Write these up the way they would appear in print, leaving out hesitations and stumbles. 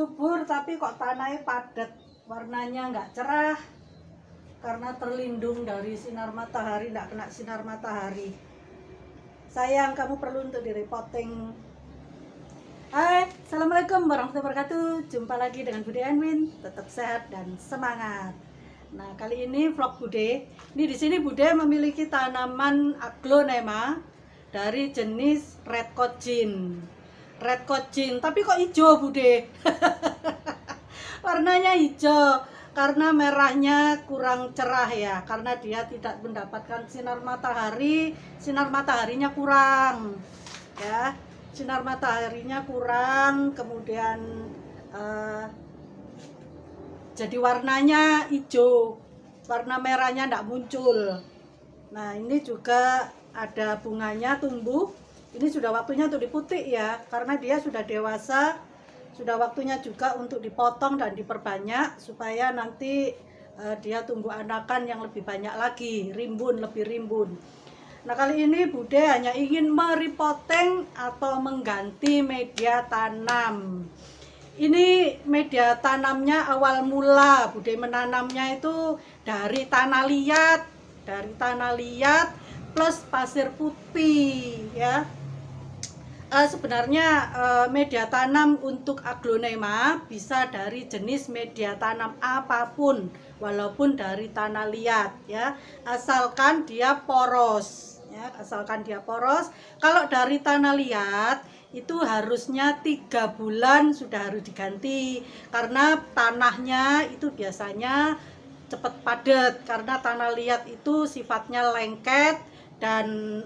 subur tapi kok tanahnya padat, warnanya nggak cerah karena terlindung dari sinar matahari, nggak kena sinar matahari. Sayang, kamu perlu untuk direpotting. Hai, assalamualaikum warahmatullahi wabarakatuh. Jumpa lagi dengan Bude Enwin. Tetap sehat dan semangat. Nah, kali ini vlog Bude. Ini di sini Bude memiliki tanaman aglonema dari jenis red cochin. Red cochin, tapi kok hijau Bude? Warnanya hijau karena merahnya kurang cerah ya, karena dia tidak mendapatkan sinar matahari. Sinar mataharinya kurang ya, sinar mataharinya kurang, kemudian jadi warnanya hijau, warna merahnya tidak muncul. Nah, ini juga ada bunganya tumbuh. Ini sudah waktunya untuk diputik ya, karena dia sudah dewasa. Sudah waktunya juga untuk dipotong dan diperbanyak supaya nanti dia tumbuh anakan yang lebih banyak lagi, rimbun, lebih rimbun. Nah, kali ini Bude hanya ingin merepotting atau mengganti media tanam. Ini media tanamnya awal mula Bude menanamnya itu dari tanah liat plus pasir putih ya. Sebenarnya media tanam untuk aglonema bisa dari jenis media tanam apapun, walaupun dari tanah liat ya, asalkan dia poros ya, asalkan dia poros. Kalau dari tanah liat itu harusnya 3 bulan sudah harus diganti, karena tanahnya itu biasanya cepat padat, karena tanah liat itu sifatnya lengket dan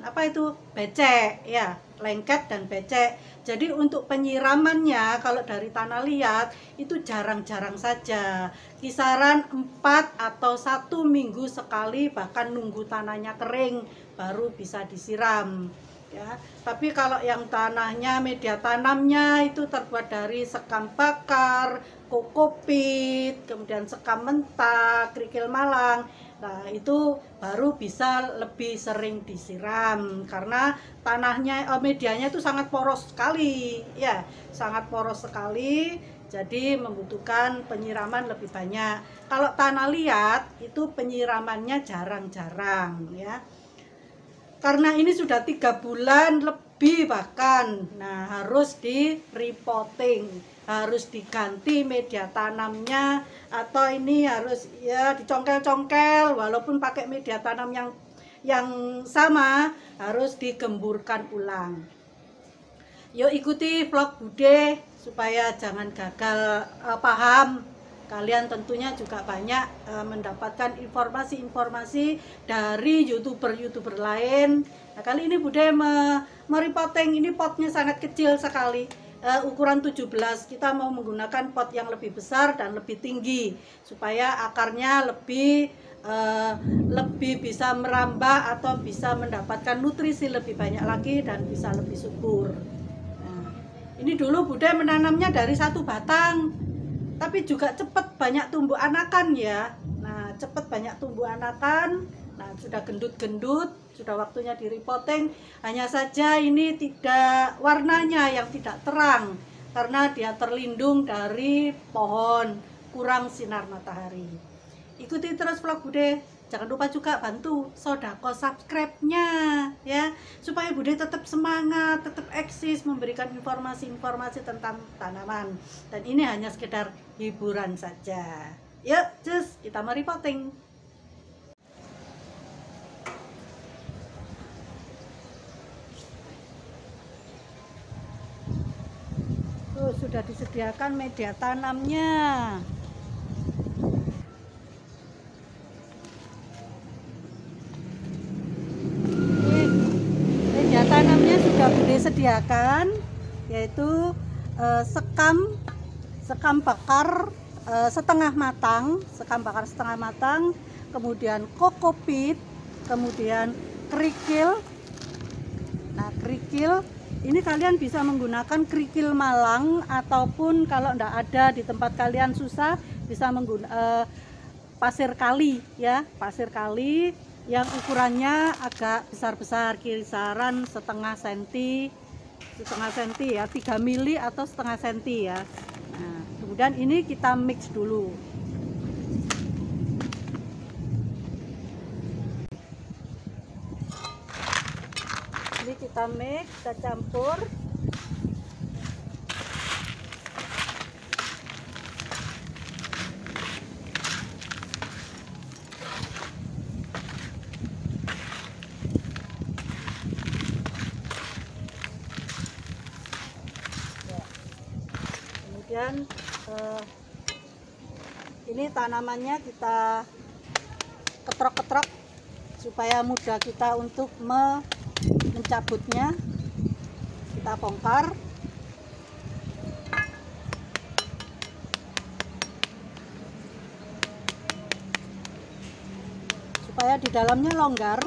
becek ya, lengket dan becek. Jadi untuk penyiramannya kalau dari tanah liat itu jarang-jarang saja, kisaran 4 atau 1 minggu sekali, bahkan nunggu tanahnya kering baru bisa disiram ya. Tapi kalau yang tanahnya, media tanamnya itu terbuat dari sekam bakar, kokopit, kemudian sekam mentah, kerikil Malang, nah itu baru bisa lebih sering disiram, karena tanahnya, medianya itu sangat poros sekali ya, sangat poros sekali, jadi membutuhkan penyiraman lebih banyak. Kalau tanah liat itu penyiramannya jarang-jarang ya, karena ini sudah 3 bulan lebih bahkan. Nah, harus di repotting, harus diganti media tanamnya, atau ini harus ya dicongkel-congkel, walaupun pakai media tanam yang sama, harus digemburkan ulang. Yuk ikuti vlog Bude supaya jangan gagal paham. Kalian tentunya juga banyak mendapatkan informasi-informasi dari youtuber-youtuber lain. Nah, kali ini Bude merepotting, ini potnya sangat kecil sekali, ukuran 17. Kita mau menggunakan pot yang lebih besar dan lebih tinggi supaya akarnya lebih bisa merambah atau bisa mendapatkan nutrisi lebih banyak lagi dan bisa lebih subur. Nah, ini dulu Bude menanamnya dari 1 batang, tapi juga cepat banyak tumbuh anakan ya. Nah, cepat banyak tumbuh anakan. Nah, sudah gendut-gendut, sudah waktunya direpotting. Hanya saja ini tidak, warnanya yang tidak terang karena dia terlindung dari pohon, kurang sinar matahari. Ikuti terus vlog Bude. Jangan lupa juga bantu sodako subscribe-nya ya, supaya Bude tetap semangat, tetap eksis memberikan informasi-informasi tentang tanaman. Dan ini hanya sekedar hiburan saja. Yuk, cus, kita merepotting. Tuh, sudah disediakan media tanamnya. Tanamnya sudah Bude sediakan, yaitu sekam bakar setengah matang, kemudian kokopit, kemudian kerikil. Nah, kerikil ini kalian bisa menggunakan kerikil Malang, ataupun kalau tidak ada di tempat kalian susah, bisa menggunakan pasir kali ya, pasir kali yang ukurannya agak besar-besar, kisaran setengah senti ya, 3 mili atau setengah senti ya. Nah, Kemudian ini kita mix dulu. Ini kita mix, kita campur. Kemudian ini tanamannya kita ketrok-ketrok supaya mudah kita untuk mencabutnya. Kita bongkar. Supaya di dalamnya longgar.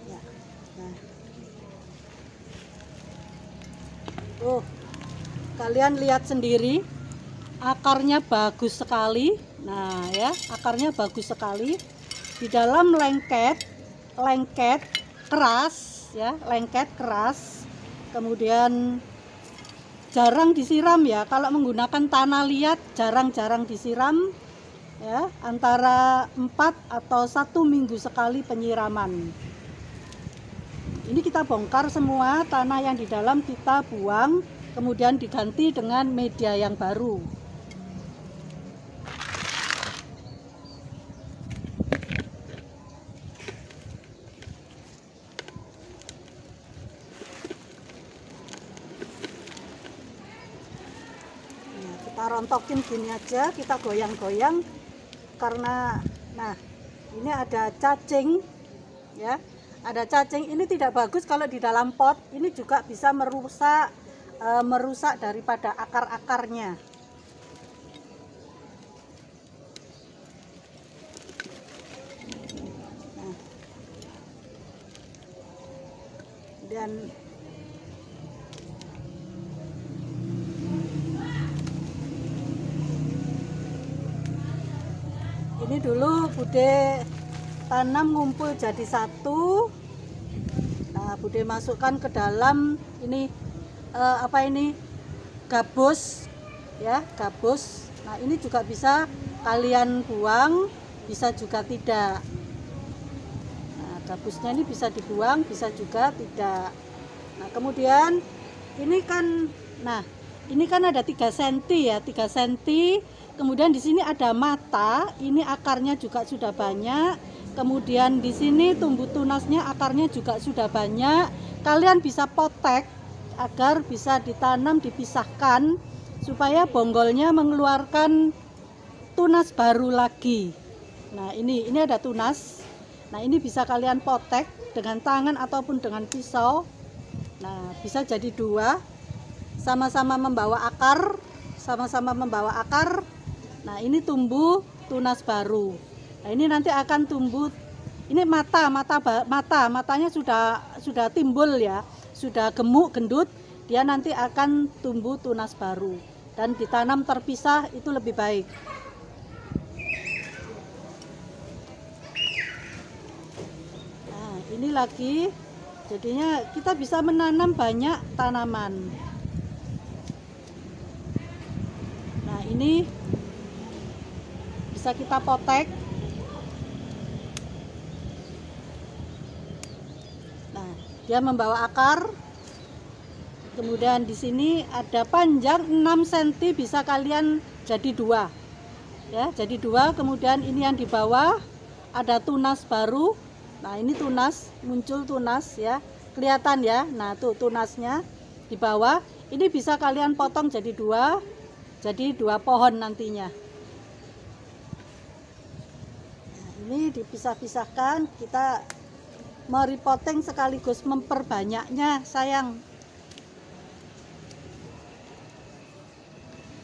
Ya. Nah. Kalian lihat sendiri, akarnya bagus sekali. Nah ya, akarnya bagus sekali. Di dalam lengket keras ya, lengket keras. Kemudian jarang disiram ya. Kalau menggunakan tanah liat jarang-jarang disiram ya, antara 4 atau 1 minggu sekali penyiraman. Ini kita bongkar semua, tanah yang di dalam kita buang, kemudian diganti dengan media yang baru. Nah, kita rontokin gini aja, kita goyang-goyang karena nah ini ada cacing ya. Ada cacing, ini tidak bagus kalau di dalam pot. Ini juga bisa merusak daripada akar-akarnya. Nah, dan ini dulu Bude tanam ngumpul jadi satu. Nah, Bude masukkan ke dalam ini gabus ya, gabus. Nah, ini juga bisa kalian buang, bisa juga tidak. Nah, gabusnya ini bisa dibuang, bisa juga tidak. Nah, kemudian ini kan ada 3 cm ya, 3 cm. Kemudian di sini ada mata, ini akarnya juga sudah banyak. Kemudian di sini tumbuh tunasnya, akarnya juga sudah banyak. Kalian bisa potek agar bisa ditanam, dipisahkan supaya bonggolnya mengeluarkan tunas baru lagi. Nah, ini ada tunas. Nah, ini bisa kalian potek dengan tangan ataupun dengan pisau. Nah, bisa jadi 2. Sama-sama membawa akar, Nah, ini tumbuh tunas baru. Nah, ini nanti akan tumbuh, ini matanya sudah timbul ya, sudah gemuk gendut, dia nanti akan tumbuh tunas baru dan ditanam terpisah itu lebih baik. Nah, ini lagi, jadinya kita bisa menanam banyak tanaman. Nah, ini bisa kita potek. Dia membawa akar. Kemudian di sini ada panjang 6 cm, bisa kalian jadi 2. Ya, jadi 2. Kemudian ini yang di bawah ada tunas baru. Nah, ini tunas, muncul tunas ya. Kelihatan ya. Nah, tuh tunasnya di bawah. Ini bisa kalian potong jadi 2. Jadi 2 pohon nantinya. Nah, ini dipisah-pisahkan, kita meripoteng sekaligus memperbanyaknya sayang.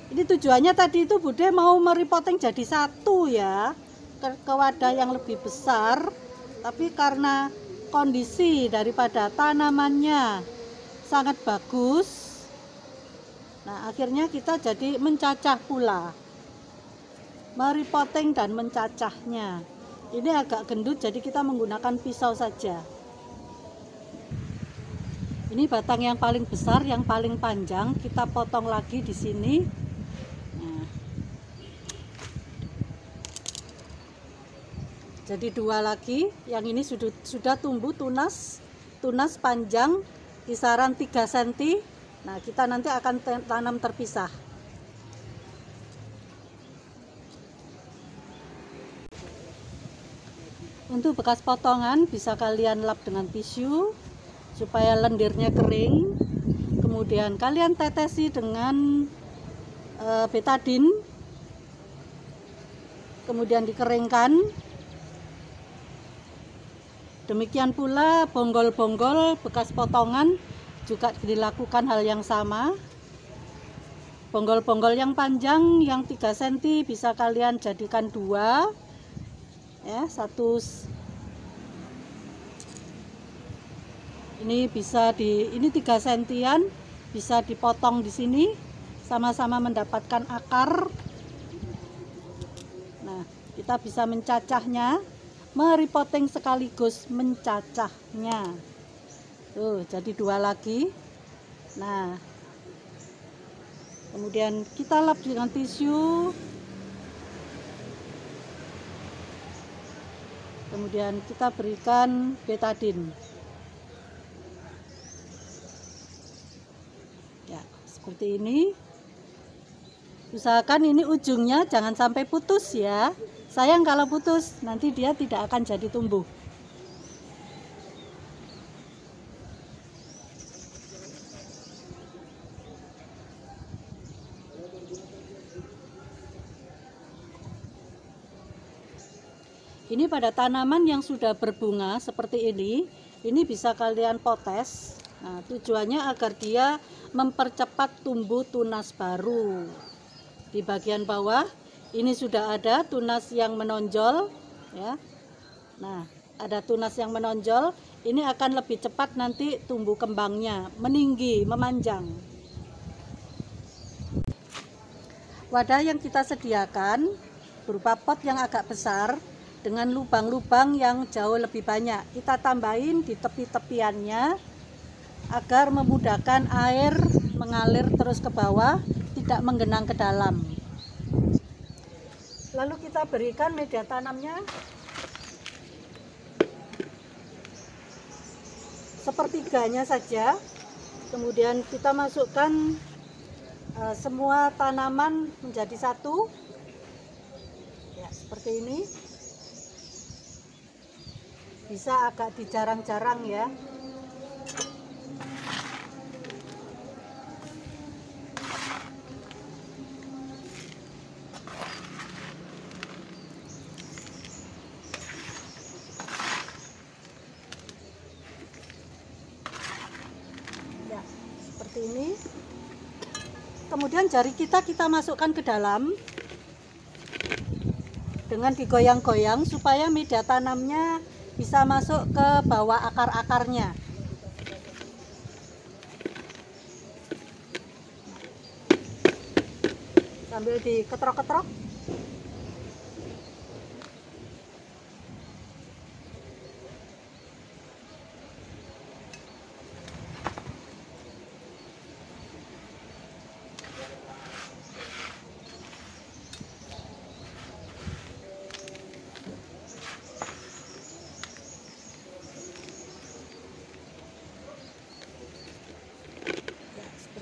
Ini tujuannya tadi itu Bude mau meripoteng jadi 1 ya, ke wadah yang lebih besar. Tapi karena kondisi daripada tanamannya sangat bagus, nah akhirnya kita jadi mencacah pula, meripoteng dan mencacahnya. Ini agak gendut, jadi kita menggunakan pisau saja. Ini batang yang paling besar, yang paling panjang, kita potong lagi di sini. Nah, jadi 2 lagi. Yang ini sudah tumbuh tunas panjang kisaran 3 cm. Nah, kita nanti akan tanam terpisah. Untuk bekas potongan bisa kalian lap dengan tisu supaya lendirnya kering. Kemudian kalian tetesi dengan betadin, kemudian dikeringkan. Demikian pula bonggol-bonggol bekas potongan juga dilakukan hal yang sama. Bonggol-bonggol yang panjang yang 3 cm bisa kalian jadikan 2 ya, ini bisa ini 3 sentian, bisa dipotong di sini, sama-sama mendapatkan akar. Nah, kita bisa mencacahnya, meripotting sekaligus mencacahnya. Tuh, jadi 2 lagi. Nah, kemudian kita lap dengan tisu. Kemudian kita berikan betadin. Ya, seperti ini. Usahakan ini ujungnya jangan sampai putus ya. Sayang kalau putus, nanti dia tidak akan jadi tumbuh. Ini pada tanaman yang sudah berbunga seperti ini bisa kalian potes. Nah, tujuannya agar dia mempercepat tumbuh tunas baru. Di bagian bawah ini sudah ada tunas yang menonjol ya. Nah, ada tunas yang menonjol, ini akan lebih cepat nanti tumbuh kembangnya, meninggi, memanjang. Wadah yang kita sediakan berupa pot yang agak besar dengan lubang-lubang yang jauh lebih banyak. Kita tambahin di tepi-tepiannya agar memudahkan air mengalir terus ke bawah, tidak menggenang ke dalam. Lalu kita berikan media tanamnya sepertiganya saja. Kemudian kita masukkan semua tanaman menjadi satu. Ya, seperti ini. Bisa agak dijarang-jarang ya. Ya, seperti ini. Kemudian jari kita masukkan ke dalam dengan digoyang-goyang supaya media tanamnya bisa masuk ke bawah akar-akarnya. Sambil diketrok-ketrok.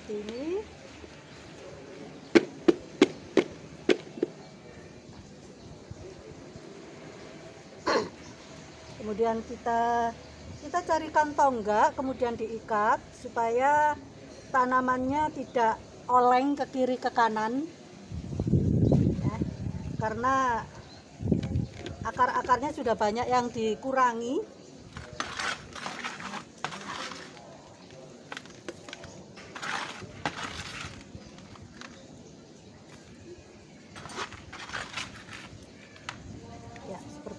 Ini kemudian kita carikan tonggak, kemudian diikat supaya tanamannya tidak oleng ke kiri ke kanan ya, karena akar-akarnya sudah banyak yang dikurangi.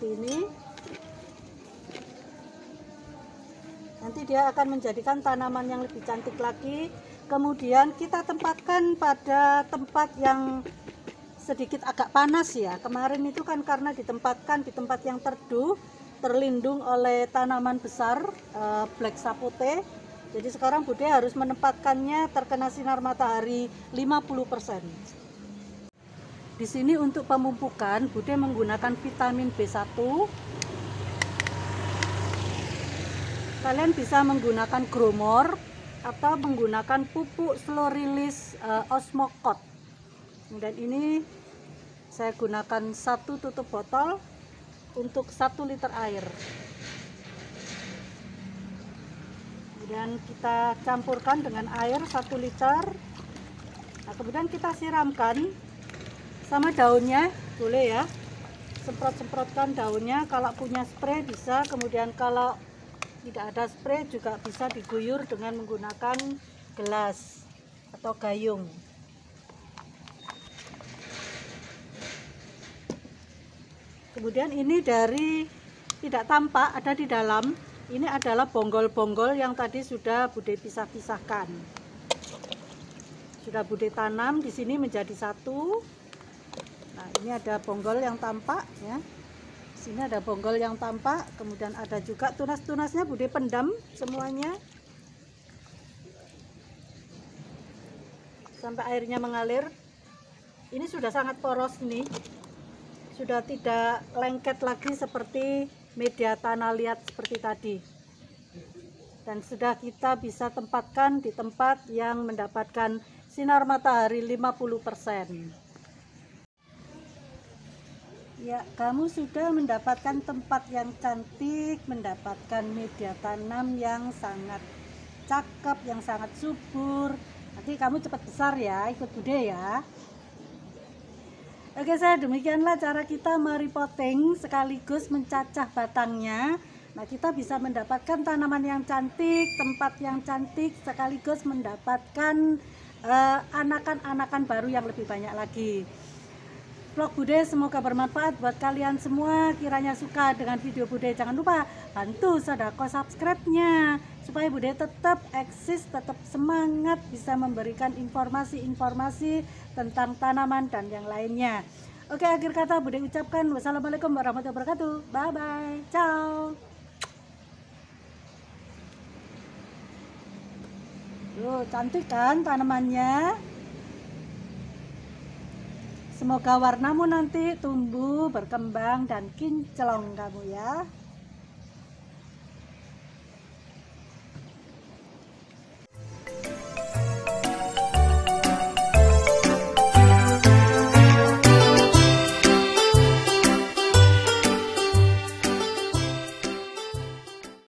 Ini nanti dia akan menjadikan tanaman yang lebih cantik lagi. Kemudian kita tempatkan pada tempat yang sedikit agak panas ya. Kemarin itu kan karena ditempatkan di tempat yang teduh, terlindung oleh tanaman besar black sapote. Jadi sekarang Bude harus menempatkannya terkena sinar matahari 50%. Di sini untuk pemupukan Bude menggunakan vitamin B1. Kalian bisa menggunakan Gromor atau menggunakan pupuk slow release Osmocote. Dan ini saya gunakan 1 tutup botol untuk 1 liter air. Kemudian kita campurkan dengan air 1 liter. Nah, kemudian kita siramkan sama daunnya, boleh ya. Semprot-semprotkan daunnya, kalau punya spray bisa, kemudian kalau tidak ada spray juga bisa diguyur dengan menggunakan gelas atau gayung. Kemudian ini dari tidak tampak ada di dalam, ini adalah bonggol-bonggol yang tadi sudah Bude pisah-pisahkan. Sudah Bude tanam di sini menjadi satu. Nah, ini ada bonggol yang tampak ya. Sini ada bonggol yang tampak, kemudian ada juga tunas-tunasnya Bude pendam semuanya sampai airnya mengalir. Ini sudah sangat poros nih, sudah tidak lengket lagi seperti media tanah liat seperti tadi, dan sudah kita bisa tempatkan di tempat yang mendapatkan sinar matahari 50%. Ya, kamu sudah mendapatkan tempat yang cantik, mendapatkan media tanam yang sangat cakep, yang sangat subur. Nanti kamu cepat besar ya, ikut Bude ya. Oke, saya demikianlah cara kita merepotting sekaligus mencacah batangnya. Nah, kita bisa mendapatkan tanaman yang cantik, tempat yang cantik, sekaligus mendapatkan anakan-anakan baru yang lebih banyak lagi. Vlog Bude semoga bermanfaat buat kalian semua. Kiranya suka dengan video Bude, jangan lupa bantu sodako subscribe-nya supaya Bude tetap eksis, tetap semangat bisa memberikan informasi-informasi tentang tanaman dan yang lainnya. Oke, akhir kata Bude ucapkan wassalamualaikum warahmatullahi wabarakatuh. Bye bye, ciao. Tuh, cantik kan tanamannya? Semoga warnamu nanti tumbuh, berkembang, dan kinclong kamu ya.